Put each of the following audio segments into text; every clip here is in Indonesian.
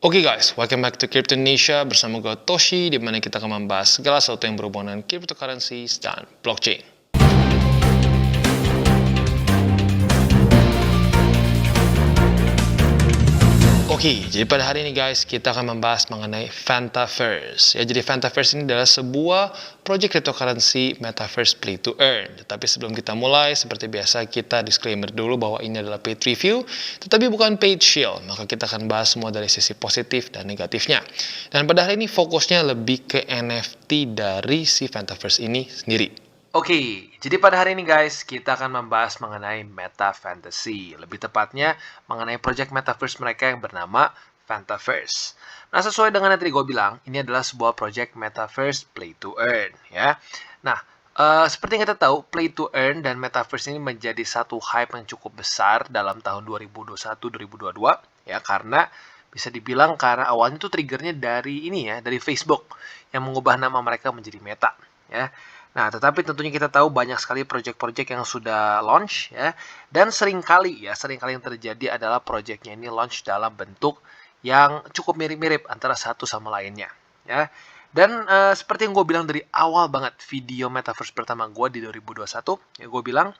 Oke guys, welcome back to Crypto Indonesia bersama gue Toshi, di mana kita akan membahas segala sesuatu yang berhubungan dengan cryptocurrencies dan blockchain. Oke, jadi pada hari ini guys, kita akan membahas mengenai Fantaverse. Ya, jadi Fantaverse ini adalah sebuah project cryptocurrency metaverse play to earn. Tetapi sebelum kita mulai, seperti biasa kita disclaimer dulu bahwa ini adalah paid review, tetapi bukan paid shield. Maka kita akan bahas semua dari sisi positif dan negatifnya. Dan pada hari ini fokusnya lebih ke NFT dari si Fantaverse ini sendiri. Oke, jadi pada hari ini guys, kita akan membahas mengenai Meta Fantasy. Lebih tepatnya, mengenai project Metaverse mereka yang bernama Fantaverse. Nah, sesuai dengan yang tadi gue bilang, ini adalah sebuah project Metaverse Play to Earn. Ya. Nah, seperti yang kita tahu, Play to Earn dan Metaverse ini menjadi satu hype yang cukup besar dalam tahun 2021-2022. Ya, karena bisa dibilang karena awalnya itu triggernya dari ini ya, dari Facebook yang mengubah nama mereka menjadi Meta. Ya. Nah, tetapi tentunya kita tahu banyak sekali project-project yang sudah launch ya, dan seringkali yang terjadi adalah projectnya ini launch dalam bentuk yang cukup mirip-mirip antara satu sama lainnya ya. Dan seperti yang gue bilang dari awal banget video Metaverse pertama gue di 2021, ya gue bilang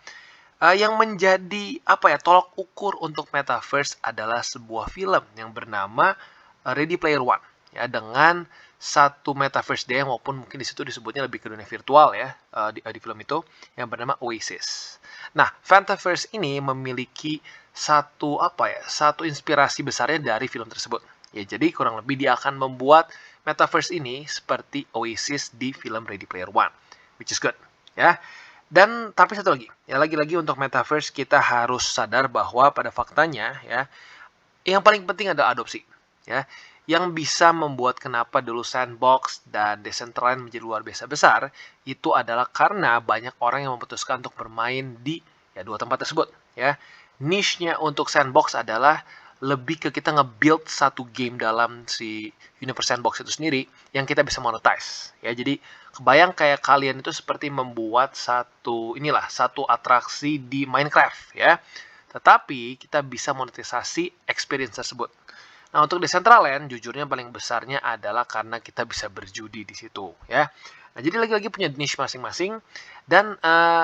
yang menjadi tolak ukur untuk Metaverse adalah sebuah film yang bernama Ready Player One ya, dengan satu metaverse dia maupun mungkin di situ disebutnya lebih ke dunia virtual ya di film itu yang bernama Oasis. Nah, Fantaverse ini memiliki satu satu inspirasi besarnya dari film tersebut. Ya, jadi kurang lebih dia akan membuat metaverse ini seperti Oasis di film Ready Player One, which is good ya. Dan tapi satu lagi, ya lagi-lagi untuk metaverse kita harus sadar bahwa pada faktanya ya yang paling penting adalah adopsi ya. Yang bisa membuat kenapa dulu Sandbox dan Decentraland menjadi luar biasa besar itu adalah karena banyak orang yang memutuskan untuk bermain di dua tempat tersebut ya. Niche-nya untuk Sandbox adalah lebih ke kita nge-build satu game dalam si Universe Sandbox itu sendiri yang kita bisa monetize ya. Jadi kebayang kayak kalian itu seperti membuat satu atraksi di Minecraft ya. Tetapi kita bisa monetisasi experience tersebut. Nah, untuk Decentraland, jujurnya paling besarnya adalah karena kita bisa berjudi di situ, ya. Nah, jadi lagi-lagi punya niche masing-masing, dan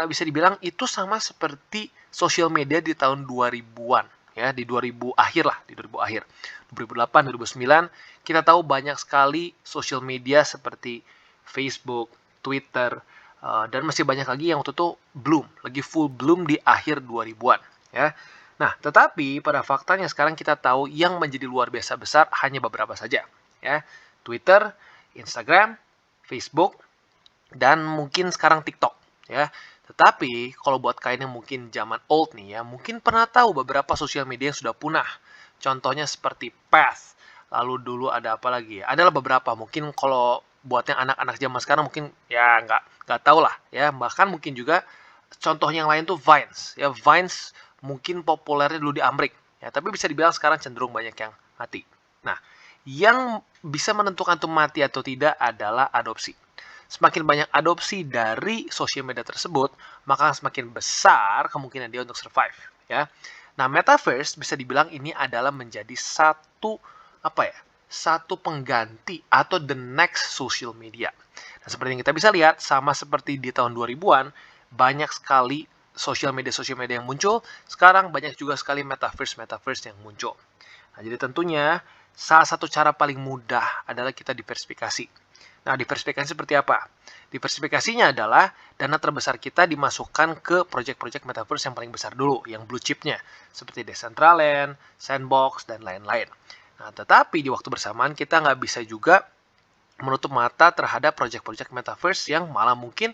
bisa dibilang itu sama seperti sosial media di tahun 2000-an, ya, di 2000 akhir lah, di 2000 akhir. 2008, 2009, kita tahu banyak sekali sosial media seperti Facebook, Twitter, dan masih banyak lagi yang waktu itu lagi full bloom di akhir 2000-an, ya. Nah, tetapi pada faktanya sekarang kita tahu yang menjadi luar biasa besar hanya beberapa saja, ya. Twitter, Instagram, Facebook, dan mungkin sekarang TikTok, ya. Tetapi kalau buat kalian yang mungkin zaman old nih ya, mungkin pernah tahu beberapa sosial media yang sudah punah. Contohnya seperti Path. Lalu dulu ada apa lagi ya? Adalah beberapa. Mungkin kalau buat yang anak-anak zaman sekarang mungkin ya nggak tahu lah ya. Bahkan mungkin juga contoh yang lain tuh Vines. Ya, Vines mungkin populernya dulu di Amrik. Ya, tapi bisa dibilang sekarang cenderung banyak yang mati. Nah, yang bisa menentukan itu mati atau tidak adalah adopsi. Semakin banyak adopsi dari sosial media tersebut, maka semakin besar kemungkinan dia untuk survive. Ya. Nah, Metaverse bisa dibilang ini adalah menjadi satu pengganti atau the next social media. Nah, seperti yang kita bisa lihat, sama seperti di tahun 2000-an, banyak sekali sosial media yang muncul. Sekarang banyak juga sekali metaverse yang muncul. Nah, jadi tentunya salah satu cara paling mudah adalah kita diversifikasi. Nah, diversifikasi seperti apa? Diversifikasinya adalah dana terbesar kita dimasukkan ke project-project metaverse yang paling besar dulu, yang blue chipnya, seperti Decentraland, Sandbox, dan lain-lain. Nah, tetapi di waktu bersamaan kita nggak bisa juga menutup mata terhadap project-project metaverse yang malah mungkin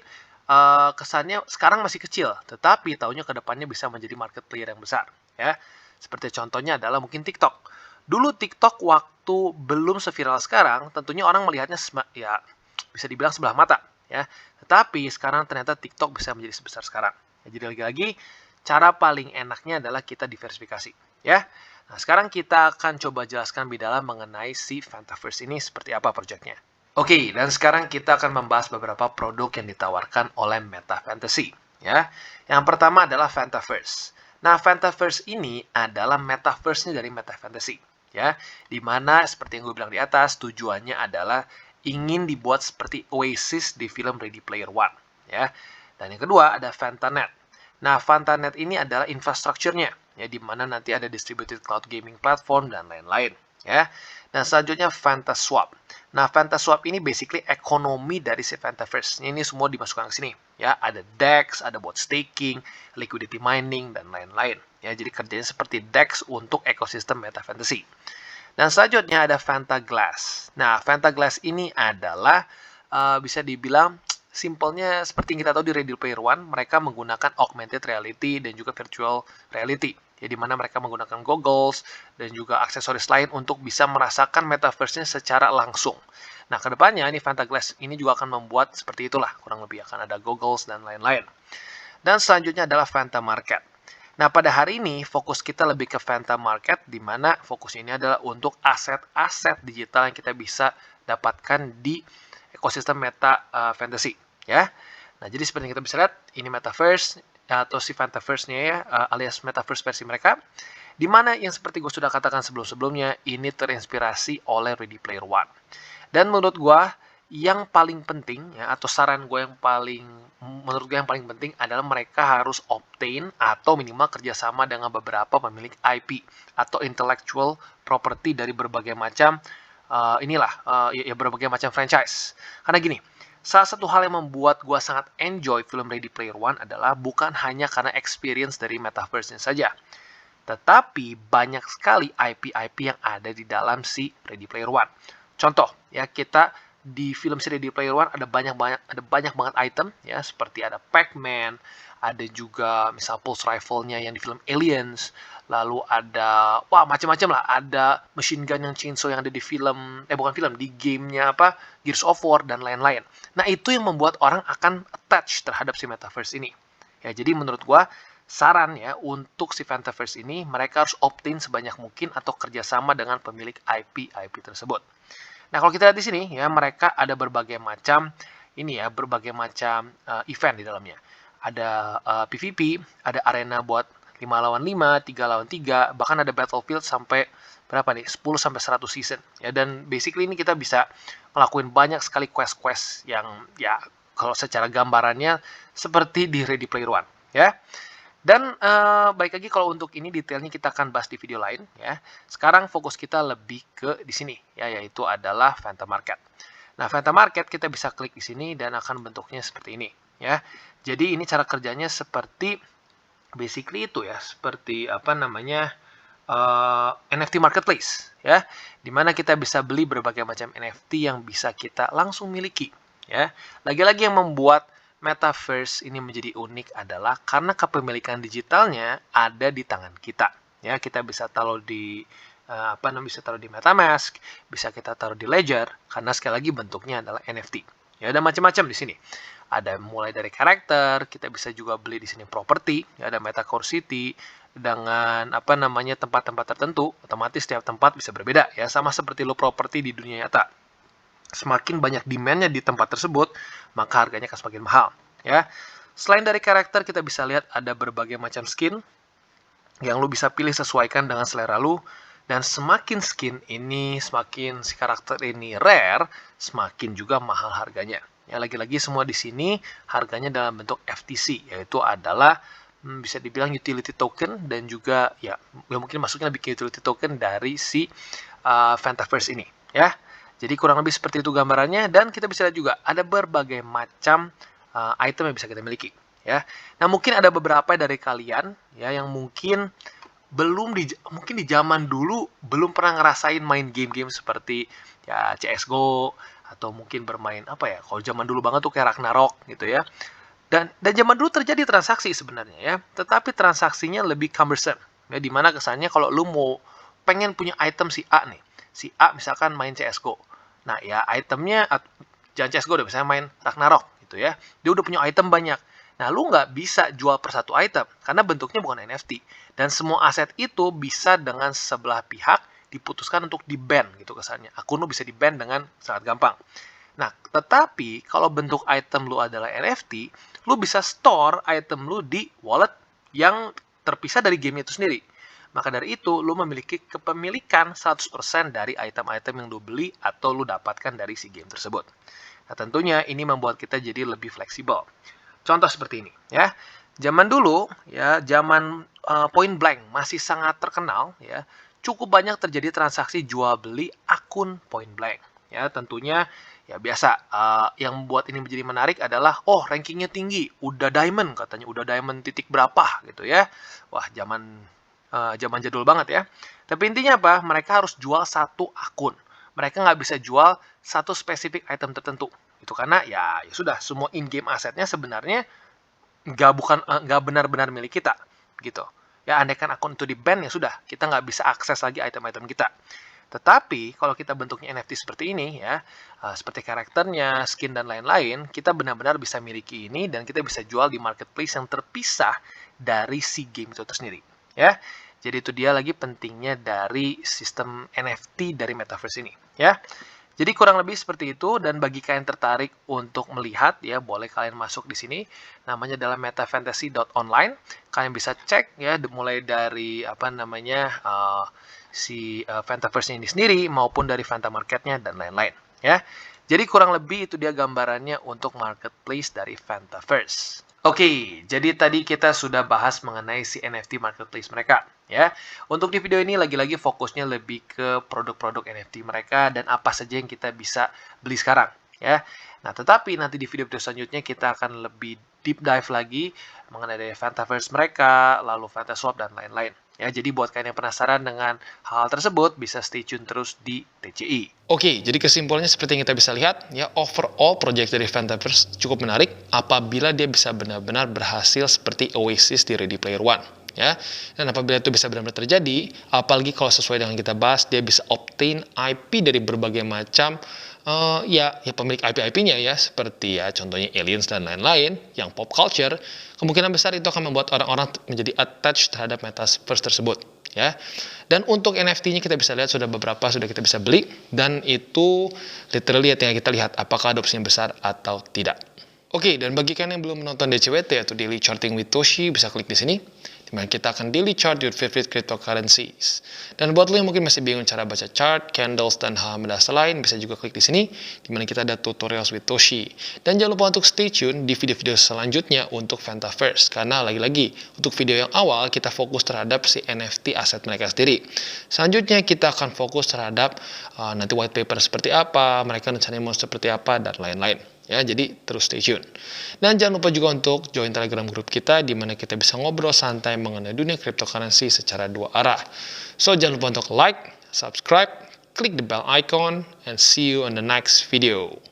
kesannya sekarang masih kecil, tetapi tahunnya ke depannya bisa menjadi market player yang besar. Ya, seperti contohnya adalah mungkin TikTok. Dulu TikTok waktu belum seviral sekarang, tentunya orang melihatnya ya bisa dibilang sebelah mata. Ya, tetapi sekarang ternyata TikTok bisa menjadi sebesar sekarang. Ya, jadi lagi-lagi cara paling enaknya adalah kita diversifikasi. Ya, nah sekarang kita akan coba jelaskan lebih dalam mengenai si Fantaverse ini seperti apa projectnya. Oke, dan sekarang kita akan membahas beberapa produk yang ditawarkan oleh Meta Fantasy. Ya, yang pertama adalah Fantaverse. Nah, Fantaverse ini adalah metaverse-nya dari Meta Fantasy. ya. Dimana seperti yang gue bilang di atas, tujuannya adalah ingin dibuat seperti Oasis di film Ready Player One, ya. Dan yang kedua ada Fantanet. Nah, Fantanet ini adalah infrastrukturnya, ya, di mana nanti ada distributed cloud gaming platform dan lain-lain, ya. Dan selanjutnya Fantaswap. Nah, Fantaswap ini basically ekonomi dari si Fantaverse. Ini semua dimasukkan ke sini, ya. Ada DEX, ada bot staking, liquidity mining dan lain-lain. Ya, jadi kerjanya seperti DEX untuk ekosistem Meta Fantasy. Dan selanjutnya ada Fantaglass. Nah, Fantaglass ini adalah bisa dibilang simpelnya seperti yang kita tahu di Ready Player One, mereka menggunakan augmented reality dan juga virtual reality. Ya, di mana mereka menggunakan goggles dan juga aksesoris lain untuk bisa merasakan metaverse-nya secara langsung. Nah, kedepannya ini Fantaglass ini juga akan membuat seperti itulah, kurang lebih akan ada goggles dan lain-lain. Dan selanjutnya adalah Fanta Market. Nah, pada hari ini fokus kita lebih ke Fanta Market, di mana fokus ini adalah untuk aset-aset digital yang kita bisa dapatkan di ekosistem Meta Fantasy, ya. Nah, jadi seperti yang kita bisa lihat, ini Metaverse atau si Fantaverse-nya ya, alias Metaverse versi mereka, di mana yang seperti gue sudah katakan sebelum-sebelumnya, ini terinspirasi oleh Ready Player One. Dan menurut gue, yang paling penting ya, atau saran gue yang menurut gue yang paling penting adalah mereka harus obtain atau minimal kerjasama dengan beberapa pemilik IP atau intellectual property dari berbagai macam berbagai macam franchise. Karena gini, salah satu hal yang membuat gue sangat enjoy film Ready Player One adalah bukan hanya karena experience dari metaverse-nya saja, tetapi banyak sekali IP-IP yang ada di dalam si Ready Player One. Contoh, ya, kita di film si Ready Player One ada banyak banget item, ya, seperti ada Pac-Man, ada juga misal pulse rifle-nya yang di film Aliens, lalu ada macam-macam lah, ada machine gun yang chainsaw yang ada di film di gamenya Gears of War dan lain-lain. Nah, itu yang membuat orang akan attach terhadap si metaverse ini. Ya, jadi menurut gua saran ya untuk si Fantaverse ini mereka harus opt-in sebanyak mungkin atau kerjasama dengan pemilik IP tersebut. Nah, kalau kita lihat di sini ya, mereka ada berbagai macam event di dalamnya. Ada PVP, ada arena buat 5 lawan 5, 3 lawan 3, bahkan ada battlefield sampai berapa nih? 10 sampai 100 season. Ya, dan basically ini kita bisa ngelakuin banyak sekali quest-quest yang ya kalau secara gambarannya seperti di Ready Player One, ya. Dan baik lagi kalau untuk ini detailnya kita akan bahas di video lain, ya. Sekarang fokus kita lebih ke di sini, ya, yaitu adalah Fanta Market. Nah, Fanta Market kita bisa klik di sini dan akan bentuknya seperti ini, ya. Jadi ini cara kerjanya seperti basically itu ya, seperti NFT marketplace, ya, dimana kita bisa beli berbagai macam NFT yang bisa kita langsung miliki, ya. Lagi-lagi yang membuat Metaverse ini menjadi unik adalah karena kepemilikan digitalnya ada di tangan kita. Ya, kita bisa taruh di MetaMask, bisa kita taruh di Ledger karena sekali lagi bentuknya adalah NFT. Ya, ada macam-macam di sini. Ada mulai dari karakter, kita bisa juga beli di sini properti, ya, ada Metacore City dengan tempat-tempat tertentu, otomatis setiap tempat bisa berbeda ya, sama seperti lo properti di dunia nyata. Semakin banyak demand-nya di tempat tersebut, maka harganya akan semakin mahal, ya. Selain dari karakter, kita bisa lihat ada berbagai macam skin yang lu bisa pilih sesuaikan dengan selera lu, dan semakin skin ini, semakin si karakter ini rare, semakin juga mahal harganya. Ya, lagi-lagi semua di sini harganya dalam bentuk FTC, yaitu adalah bisa dibilang utility token dan juga ya mungkin masuknya lebih ke utility token dari si Fantaverse ini, ya. Jadi kurang lebih seperti itu gambarannya, dan kita bisa lihat juga ada berbagai macam item yang bisa kita miliki, ya. Nah, mungkin ada beberapa dari kalian ya yang mungkin mungkin di zaman dulu belum pernah ngerasain main game-game seperti ya CS:GO atau mungkin bermain kalau zaman dulu banget tuh kayak Ragnarok gitu ya. Dan zaman dulu terjadi transaksi sebenarnya ya, tetapi transaksinya lebih cumbersome. Ya, dimana kesannya kalau lu mau pengen punya item si A nih, si A misalkan main CSGO. Nah, ya itemnya, jangan CSGO deh, misalnya main Ragnarok gitu ya. Dia udah punya item banyak. Nah, lu nggak bisa jual per satu item, karena bentuknya bukan NFT. Dan semua aset itu bisa dengan sebelah pihak diputuskan untuk di-ban gitu kesannya. Akun lu bisa di-ban dengan sangat gampang. Nah, tetapi kalau bentuk item lu adalah NFT, lu bisa store item lu di wallet yang terpisah dari game itu sendiri. Maka dari itu, lu memiliki kepemilikan 100% dari item-item yang lu beli atau lu dapatkan dari si game tersebut. Nah, tentunya ini membuat kita jadi lebih fleksibel. Contoh seperti ini, ya. Zaman dulu, ya, zaman Point Blank masih sangat terkenal, ya. Cukup banyak terjadi transaksi jual beli akun Point Blank. Ya, tentunya ya biasa. Yang membuat ini menjadi menarik adalah, oh, rankingnya tinggi, udah diamond katanya, udah diamond titik berapa gitu ya. Wah, zaman jadul banget ya. Tapi intinya apa? Mereka harus jual satu akun. Mereka nggak bisa jual satu spesifik item tertentu. Itu karena ya sudah semua in-game asetnya sebenarnya nggak benar-benar milik kita gitu. Ya andaikan akun itu di-ban ya sudah, kita nggak bisa akses lagi item-item kita. Tetapi kalau kita bentuknya NFT seperti ini ya, seperti karakternya, skin dan lain-lain, kita benar-benar bisa miliki ini dan kita bisa jual di marketplace yang terpisah dari si game itu tersendiri. Ya, jadi itu dia lagi pentingnya dari sistem NFT dari Metaverse ini. Ya, jadi kurang lebih seperti itu, dan bagi kalian tertarik untuk melihat ya, boleh kalian masuk di sini. Namanya adalah metafantasy.online. Kalian bisa cek ya, mulai dari apa namanya si Fantaverse ini sendiri maupun dari Fanta Marketnya dan lain-lain ya. Jadi kurang lebih itu dia gambarannya untuk marketplace dari Fantaverse. Oke, jadi tadi kita sudah bahas mengenai si NFT marketplace mereka ya. Untuk di video ini lagi-lagi fokusnya lebih ke produk-produk NFT mereka dan apa saja yang kita bisa beli sekarang ya. Nah, tetapi nanti di video-video selanjutnya kita akan lebih deep dive lagi mengenai Fantaverse mereka, lalu Fantaswap dan lain-lain. Ya, jadi buat kalian yang penasaran dengan hal tersebut bisa stay tune terus di TCI. Oke, jadi kesimpulannya seperti yang kita bisa lihat, ya overall project dari Fantaverse cukup menarik apabila dia bisa benar-benar berhasil seperti Oasis di Ready Player One. Ya, dan apabila itu bisa benar-benar terjadi, apalagi kalau sesuai dengan kita bahas, dia bisa obtain IP dari berbagai macam ya pemilik IP-IP-nya ya, seperti ya contohnya aliens dan lain-lain, yang pop culture, kemungkinan besar itu akan membuat orang-orang menjadi attached terhadap Metaverse tersebut. Ya, dan untuk NFT-nya kita bisa lihat sudah beberapa sudah kita bisa beli, dan itu literally tinggal kita lihat apakah adopsinya besar atau tidak. Oke, dan bagi kalian yang belum menonton DCWT atau Daily Charting with Toshi, bisa klik di sini, di mana kita akan daily chart your favorite cryptocurrencies. Dan buat lo yang mungkin masih bingung cara baca chart, candles, dan hal mendasar lain, bisa juga klik di sini, di mana kita ada tutorials with Toshi. Dan jangan lupa untuk stay tune di video-video selanjutnya untuk Fantaverse, karena lagi-lagi untuk video yang awal kita fokus terhadap si NFT aset mereka sendiri. Selanjutnya kita akan fokus terhadap nanti white paper seperti apa, mereka rencananya mau seperti apa, dan lain-lain. Ya, jadi terus stay tune. Dan jangan lupa juga untuk join Telegram group kita, di mana kita bisa ngobrol santai mengenai dunia cryptocurrency secara dua arah. So, jangan lupa untuk like, subscribe, klik the bell icon, and see you on the next video.